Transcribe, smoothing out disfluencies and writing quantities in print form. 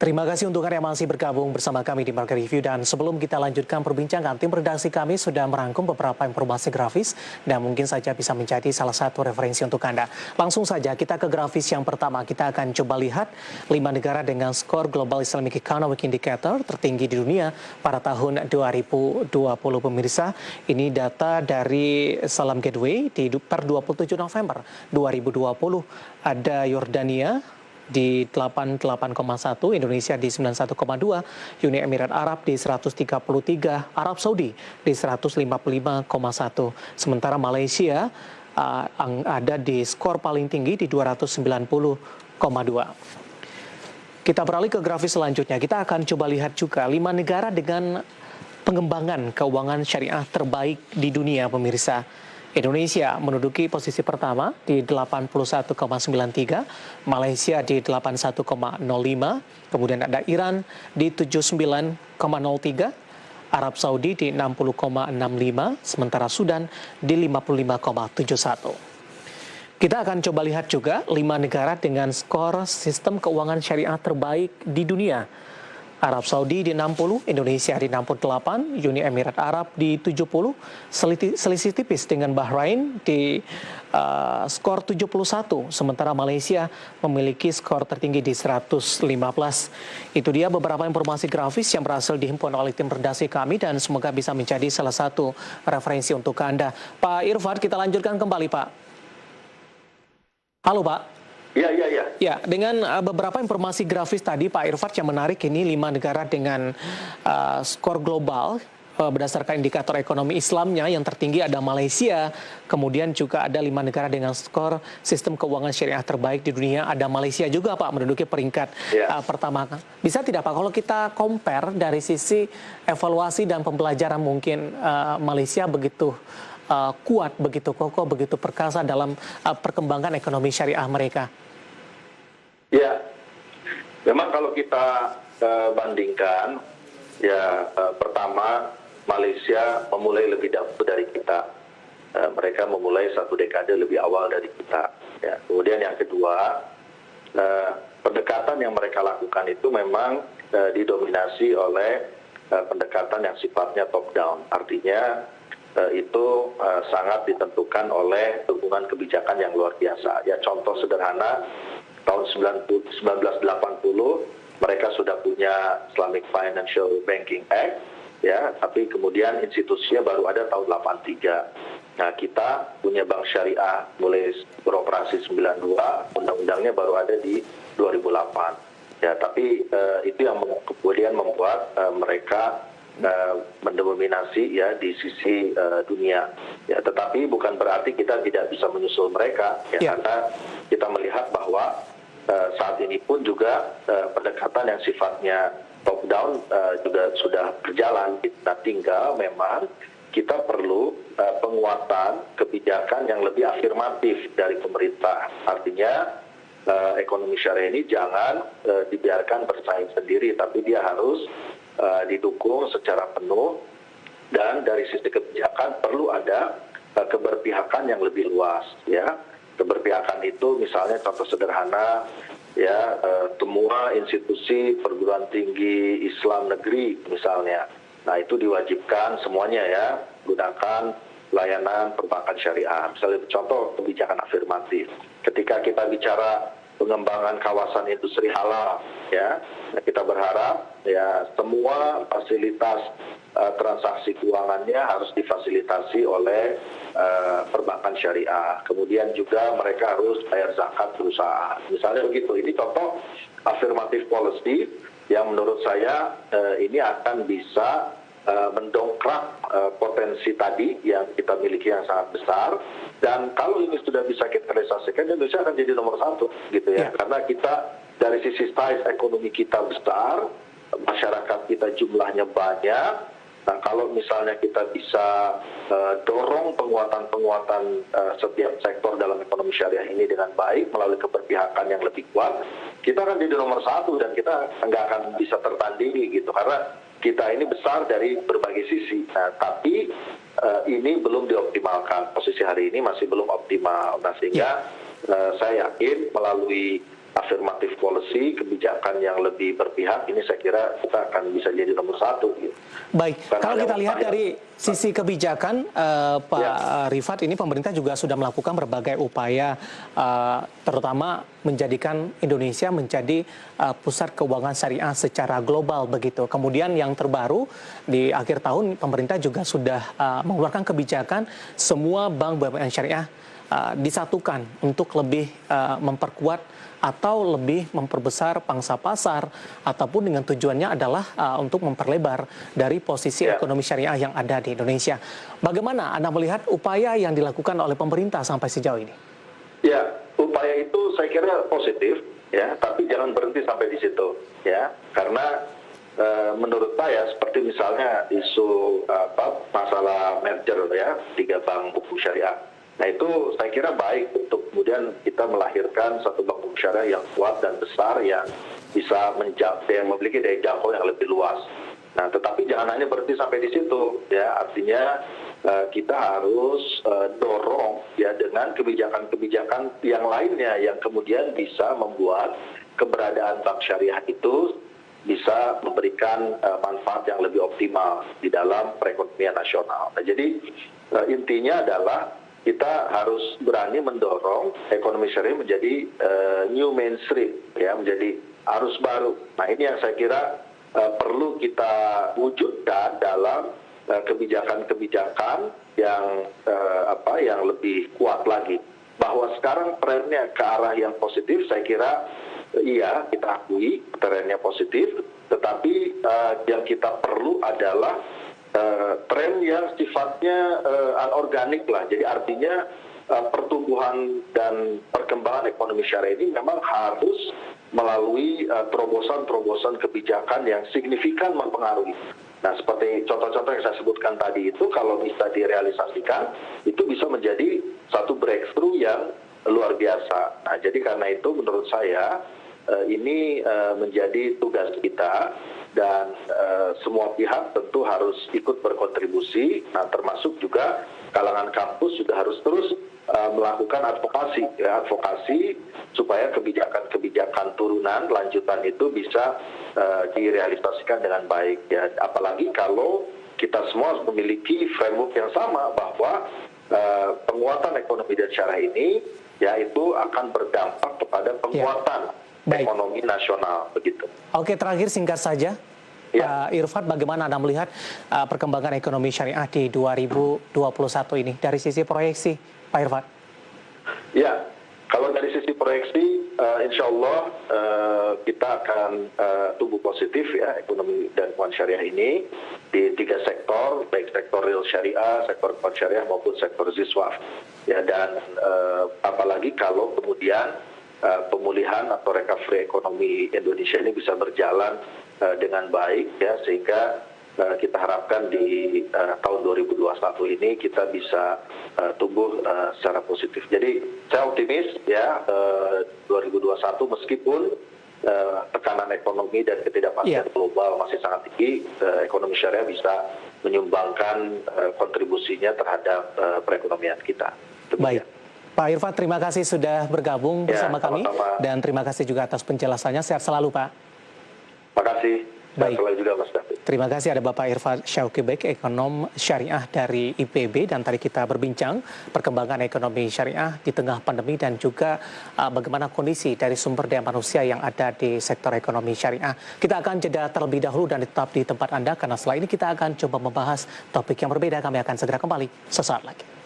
Terima kasih untuk Anda yang masih bergabung bersama kami di Market Review. Dan sebelum kita lanjutkan perbincangan, tim redaksi kami sudah merangkum beberapa informasi grafis dan mungkin saja bisa menjadi salah satu referensi untuk Anda. Langsung saja kita ke grafis yang pertama. Kita akan coba lihat 5 negara dengan skor Global Islamic Economic Indicator tertinggi di dunia pada tahun 2020 pemirsa. Ini data dari Salam Gateway per 27 November 2020. Ada Yordania di 88,1, Indonesia di 91,2, Uni Emirat Arab di 133, Arab Saudi di 155,1. Sementara Malaysia ada di skor paling tinggi di 290,2. Kita beralih ke grafis selanjutnya. Kita akan coba lihat juga 5 negara dengan pengembangan keuangan syariah terbaik di dunia pemirsa. Indonesia menduduki posisi pertama di 81,93, Malaysia di 81,05, kemudian ada Iran di 79,03, Arab Saudi di 60,65, sementara Sudan di 55,71. Kita akan coba lihat juga 5 negara dengan skor sistem keuangan syariah terbaik di dunia. Arab Saudi di 60, Indonesia di 68, Uni Emirat Arab di 70, selisih tipis dengan Bahrain di skor 71, sementara Malaysia memiliki skor tertinggi di 115. Itu dia beberapa informasi grafis yang berhasil dihimpun oleh tim redaksi kami dan semoga bisa menjadi salah satu referensi untuk Anda. Pak Irfan, kita lanjutkan kembali, Pak. Halo, Pak. Ya, dengan beberapa informasi grafis tadi Pak Irfan yang menarik ini 5 negara dengan skor global berdasarkan indikator ekonomi Islamnya yang tertinggi ada Malaysia, kemudian juga ada 5 negara dengan skor sistem keuangan syariah terbaik di dunia, ada Malaysia juga Pak menduduki peringkat pertama. Bisa tidak Pak kalau kita compare dari sisi evaluasi dan pembelajaran mungkin Malaysia begitu kuat, begitu kokoh, begitu perkasa dalam perkembangan ekonomi syariah mereka? Ya, memang kalau kita bandingkan, ya pertama Malaysia memulai lebih dahulu dari kita. Mereka memulai 1 dekade lebih awal dari kita. Ya. Kemudian yang kedua, pendekatan yang mereka lakukan itu memang didominasi oleh pendekatan yang sifatnya top down. Artinya itu sangat ditentukan oleh dukungan kebijakan yang luar biasa. Ya contoh sederhana, tahun 1980 mereka sudah punya Islamic Financial Banking Act, ya, tapi kemudian institusinya baru ada tahun 83. Nah, kita punya bank syariah mulai beroperasi 92, undang-undangnya baru ada di 2008. Ya, tapi itu yang kemudian membuat mereka mendominasi ya di sisi dunia. Ya, tetapi bukan berarti kita tidak bisa menyusul mereka, ya, karena kita melihat bahwa saat ini pun juga pendekatan yang sifatnya top down juga sudah berjalan. Kita tinggal memang kita perlu penguatan kebijakan yang lebih afirmatif dari pemerintah. Artinya ekonomi syariah ini jangan dibiarkan bersaing sendiri, tapi dia harus didukung secara penuh, dan dari sisi kebijakan perlu ada keberpihakan yang lebih luas, ya. Keberpihakan itu misalnya contoh sederhana, ya, semua institusi perguruan tinggi Islam negeri misalnya, nah itu diwajibkan semuanya ya gunakan layanan perbankan syariah. Misalnya contoh kebijakan afirmatif. Ketika kita bicara pengembangan kawasan industri halal, ya, kita berharap ya semua fasilitas transaksi keuangannya harus difasilitasi oleh perbankan syariah. Kemudian juga mereka harus bayar zakat perusahaan. Misalnya begitu. Ini contoh affirmative policy yang menurut saya ini akan bisa mendongkrak potensi tadi yang kita miliki yang sangat besar. Dan kalau ini sudah bisa kita realisasikan, Indonesia akan jadi nomor 1, gitu ya. Karena kita dari sisi size ekonomi kita besar, masyarakat kita jumlahnya banyak. Nah, kalau misalnya kita bisa dorong penguatan-penguatan setiap sektor dalam ekonomi syariah ini dengan baik melalui keberpihakan yang lebih kuat, kita akan jadi nomor 1 dan kita nggak akan bisa tertandingi gitu, karena kita ini besar dari berbagai sisi. Nah, tapi ini belum dioptimalkan. Posisi hari ini masih belum optimal. Nah, sehingga saya yakin melalui affirmative policy, kebijakan yang lebih berpihak, ini saya kira kita akan bisa jadi nomor satu. Gitu. Baik, Karena kalau kita lihat dari sisi kebijakan, Pak Rifat, ini pemerintah juga sudah melakukan berbagai upaya, terutama menjadikan Indonesia menjadi pusat keuangan syariah secara global begitu. Kemudian yang terbaru di akhir tahun pemerintah juga sudah mengeluarkan kebijakan semua bank BUMN syariah disatukan untuk lebih memperkuat atau lebih memperbesar pangsa pasar, ataupun dengan tujuannya adalah untuk memperlebar dari posisi ekonomi syariah yang ada di Indonesia. Bagaimana Anda melihat upaya yang dilakukan oleh pemerintah sampai sejauh ini? Ya, upaya itu saya kira positif, ya, tapi jangan berhenti sampai di situ, ya, karena menurut saya seperti misalnya isu masalah merger ya 3 bank buku syariah. Nah itu saya kira baik untuk kemudian kita melahirkan satu bank buku syariah yang kuat dan besar yang bisa yang memiliki daya jangkau yang lebih luas. Nah tetapi jangan hanya berhenti sampai di situ, ya, artinya kita harus dorong ya dengan kebijakan-kebijakan yang lainnya yang kemudian bisa membuat keberadaan bank syariah itu bisa memberikan manfaat yang lebih optimal di dalam perekonomian nasional. Nah jadi intinya adalah kita harus berani mendorong ekonomi syariah menjadi new mainstream, ya, menjadi arus baru. Nah ini yang saya kira perlu kita wujudkan dalam kebijakan-kebijakan yang yang lebih kuat lagi. Bahwa sekarang trennya ke arah yang positif, saya kira iya kita akui trennya positif, tetapi yang kita perlu adalah tren yang sifatnya anorganik lah. Jadi artinya pertumbuhan dan perkembangan ekonomi syariah ini memang harus melalui terobosan-terobosan kebijakan yang signifikan mempengaruhi. Nah seperti contoh-contoh yang saya sebutkan tadi itu kalau bisa direalisasikan itu bisa menjadi satu breakthrough yang luar biasa. Nah jadi karena itu menurut saya ini menjadi tugas kita. Dan semua pihak tentu harus ikut berkontribusi, nah termasuk juga kalangan kampus juga harus terus melakukan advokasi supaya kebijakan-kebijakan turunan lanjutan itu bisa direalisasikan dengan baik. Ya, apalagi kalau kita semua memiliki framework yang sama bahwa penguatan ekonomi dan syariah ini yaitu akan berdampak kepada penguatan ekonomi nasional begitu. Oke, terakhir singkat saja, Pak Irfat, bagaimana Anda melihat perkembangan ekonomi syariah di 2021 ini dari sisi proyeksi, Pak Irfat? Ya, kalau dari sisi proyeksi, insya Allah kita akan tumbuh positif ya ekonomi dan keuangan syariah ini di 3 sektor, baik sektor real syariah, sektor keuangan syariah maupun sektor ziswaf. Ya, dan apalagi kalau kemudian pemulihan atau recovery ekonomi Indonesia ini bisa berjalan dengan baik ya sehingga kita harapkan di tahun 2021 ini kita bisa tumbuh secara positif. Jadi saya optimis ya 2021 meskipun tekanan ekonomi dan ketidakpastian global masih sangat tinggi, ekonomi syariah bisa menyumbangkan kontribusinya terhadap perekonomian kita. Baik. Pak Irfat, terima kasih sudah bergabung bersama kami. Dan terima kasih juga atas penjelasannya. Sehat selalu, Pak. Terima kasih. Baik. Sehat selalu juga, Mas David. Terima kasih, ada Bapak Irfat Syauqi-Bek, ekonom syariah dari IPB. Dan tadi kita berbincang perkembangan ekonomi syariah di tengah pandemi dan juga bagaimana kondisi dari sumber daya manusia yang ada di sektor ekonomi syariah. Kita akan jeda terlebih dahulu dan tetap di tempat Anda, karena setelah ini kita akan coba membahas topik yang berbeda. Kami akan segera kembali sesaat lagi.